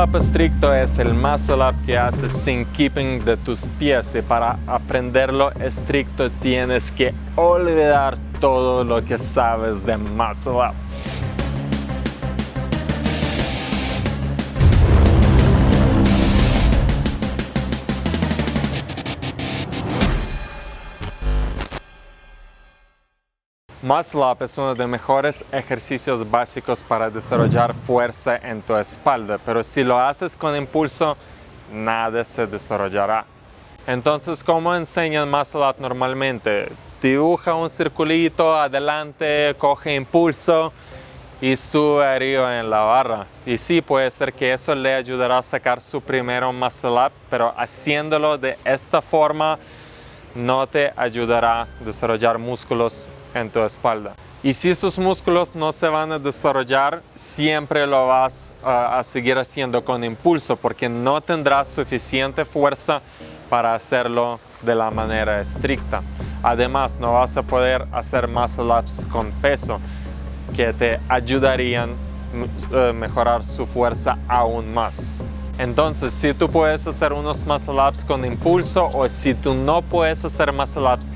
Muscle-up estricto es el muscle-up que haces sin keeping de tus pies, y para aprenderlo estricto tienes que olvidar todo lo que sabes de muscle-up. Muscle-up es uno de los mejores ejercicios básicos para desarrollar fuerza en tu espalda, pero si lo haces con impulso, nada se desarrollará. Entonces, ¿cómo enseñan muscle-up normalmente? Dibuja un circulito adelante, coge impulso y sube arriba en la barra. Y sí, puede ser que eso le ayudará a sacar su primer muscle-up, pero haciéndolo de esta forma no te ayudará a desarrollar músculos en tu espalda. Y si sus músculos no se van a desarrollar, siempre lo vas a seguir haciendo con impulso, porque no tendrás suficiente fuerza para hacerlo de la manera estricta. Además, no vas a poder hacer muscle-ups con peso, que te ayudarían a mejorar su fuerza aún más. Entonces, si tú puedes hacer unos muscle-ups con impulso, o si tú no puedes hacer muscle-ups,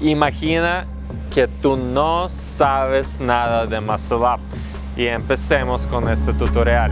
imagina que tú no sabes nada de muscle-up. Y empecemos con este tutorial.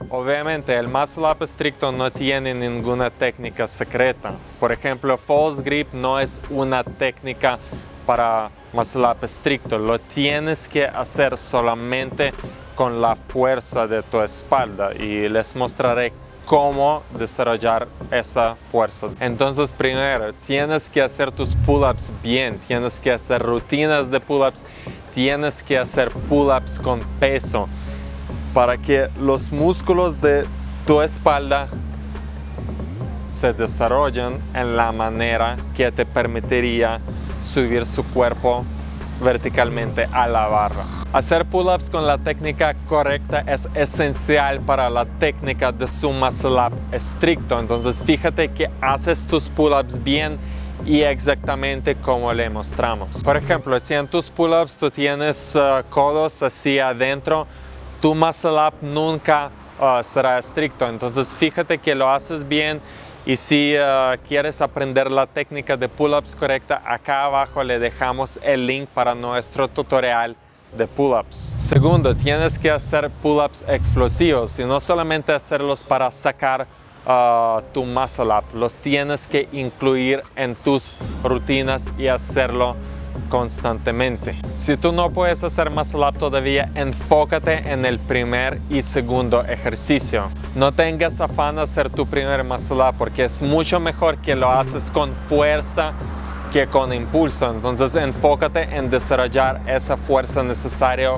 Obviamente, el muscle-up estricto no tiene ninguna técnica secreta. Por ejemplo, false grip no es una técnica para muscle-up estricto. Lo tienes que hacer solamente con la fuerza de tu espalda, y les mostraré cómo desarrollar esa fuerza. Entonces, primero tienes que hacer tus pull-ups bien, tienes que hacer rutinas de pull-ups, tienes que hacer pull-ups con peso para que los músculos de tu espalda se desarrollen en la manera que te permitiría subir su cuerpo verticalmente a la barra. Hacer pull-ups con la técnica correcta es esencial para la técnica de su muscle-up estricto. Entonces, fíjate que haces tus pull-ups bien y exactamente como le mostramos. Por ejemplo, si en tus pull-ups tú tienes codos hacia adentro, tu muscle-up nunca será estricto. Entonces, fíjate que lo haces bien. Y si quieres aprender la técnica de pull-ups correcta, acá abajo le dejamos el link para nuestro tutorial de pull-ups. Segundo, tienes que hacer pull-ups explosivos, y no solamente hacerlos para sacar tu muscle-up, los tienes que incluir en tus rutinas y hacerlo constantemente. Si tú no puedes hacer muscle-up todavía, enfócate en el primer y segundo ejercicio. No tengas afán de hacer tu primer muscle-up, porque es mucho mejor que lo haces con fuerza que con impulso. Entonces, enfócate en desarrollar esa fuerza necesaria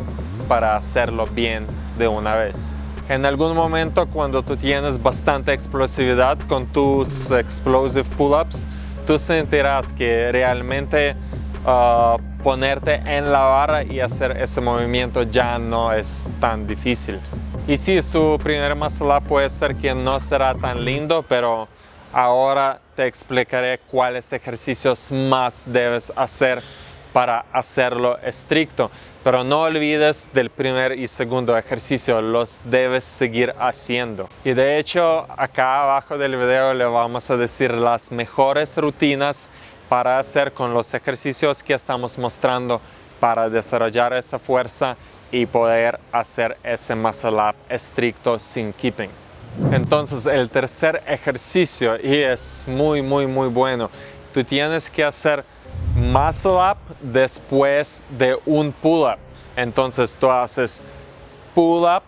para hacerlo bien de una vez. En algún momento, cuando tú tienes bastante explosividad con tus explosive pull-ups, tú sentirás que realmente ponerte en la barra y hacer ese movimiento ya no es tan difícil. Y sí, su primer muscle-up puede ser que no será tan lindo, pero ahora te explicaré cuáles ejercicios más debes hacer para hacerlo estricto. Pero no olvides del primer y segundo ejercicio, los debes seguir haciendo. Y de hecho, acá abajo del video le vamos a decir las mejores rutinas para hacer con los ejercicios que estamos mostrando para desarrollar esa fuerza y poder hacer ese muscle-up estricto sin keeping. Entonces, el tercer ejercicio, y es muy bueno, tú tienes que hacer muscle-up después de un pull-up. Entonces, tú haces pull-up,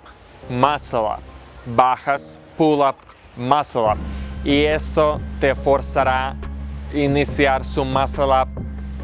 muscle-up, bajas, pull-up, muscle-up, y esto te forzará iniciar su muscle-up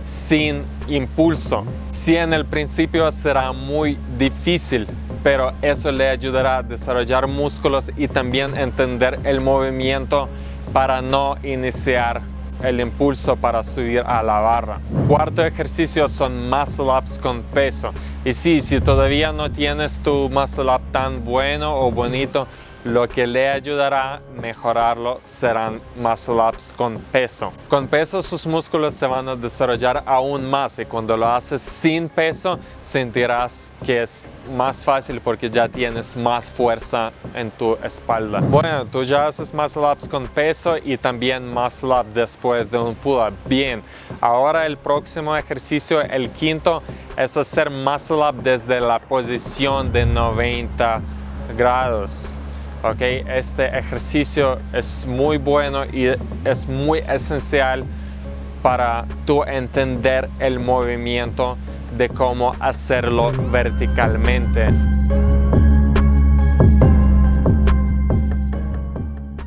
sin impulso. Sí, en el principio será muy difícil, pero eso le ayudará a desarrollar músculos y también entender el movimiento para no iniciar el impulso para subir a la barra. Cuarto ejercicio son muscle-ups con peso. Y sí, si todavía no tienes tu muscle-up tan bueno o bonito, Lo que le ayudará a mejorarlo serán muscle ups con peso. Con peso sus músculos se van a desarrollar aún más y cuando lo haces sin peso sentirás que es más fácil porque ya tienes más fuerza en tu espalda. Bueno, tú ya haces muscle ups con peso y también muscle up después de un pull-up. Bien, ahora el próximo ejercicio, el quinto, es hacer muscle up desde la posición de 90 grados. Okay, este ejercicio es muy bueno y es muy esencial para tú entender el movimiento de cómo hacerlo verticalmente.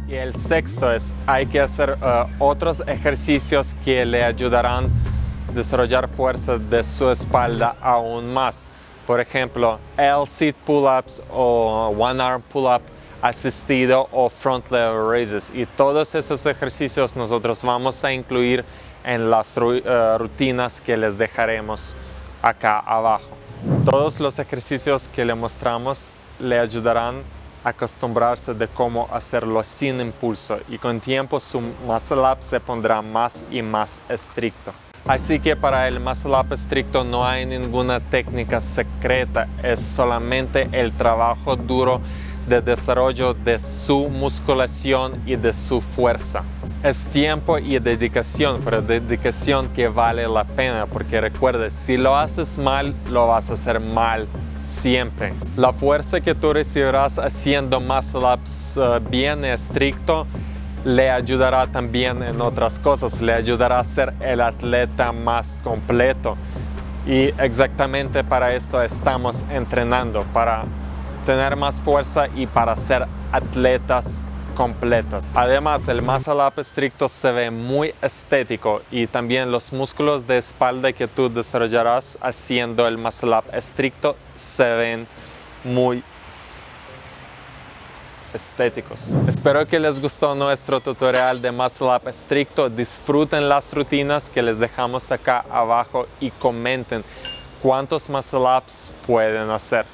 Y el sexto es, hay que hacer otros ejercicios que le ayudarán a desarrollar fuerza de su espalda aún más. Por ejemplo, L-sit pull-ups o one arm pull-up asistido o front level raises, y todos esos ejercicios nosotros vamos a incluir en las rutinas que les dejaremos acá abajo. Todos los ejercicios que le mostramos le ayudarán a acostumbrarse de cómo hacerlo sin impulso y con tiempo su muscle up se pondrá más y más estricto. Así que para el muscle up estricto no hay ninguna técnica secreta, es solamente el trabajo duro de desarrollo de su musculación y de su fuerza. Es tiempo y dedicación, pero dedicación que vale la pena, porque recuerda, si lo haces mal, lo vas a hacer mal siempre. La fuerza que tú recibirás haciendo muscle ups bien estricto le ayudará también en otras cosas, le ayudará a ser el atleta más completo. Y exactamente para esto estamos entrenando, para tener más fuerza y para ser atletas completos. Además, el muscle up estricto se ve muy estético y también los músculos de espalda que tú desarrollarás haciendo el muscle up estricto se ven muy estéticos. Espero que les gustó nuestro tutorial de muscle up estricto. Disfruten las rutinas que les dejamos acá abajo y comenten cuántos muscle ups pueden hacer.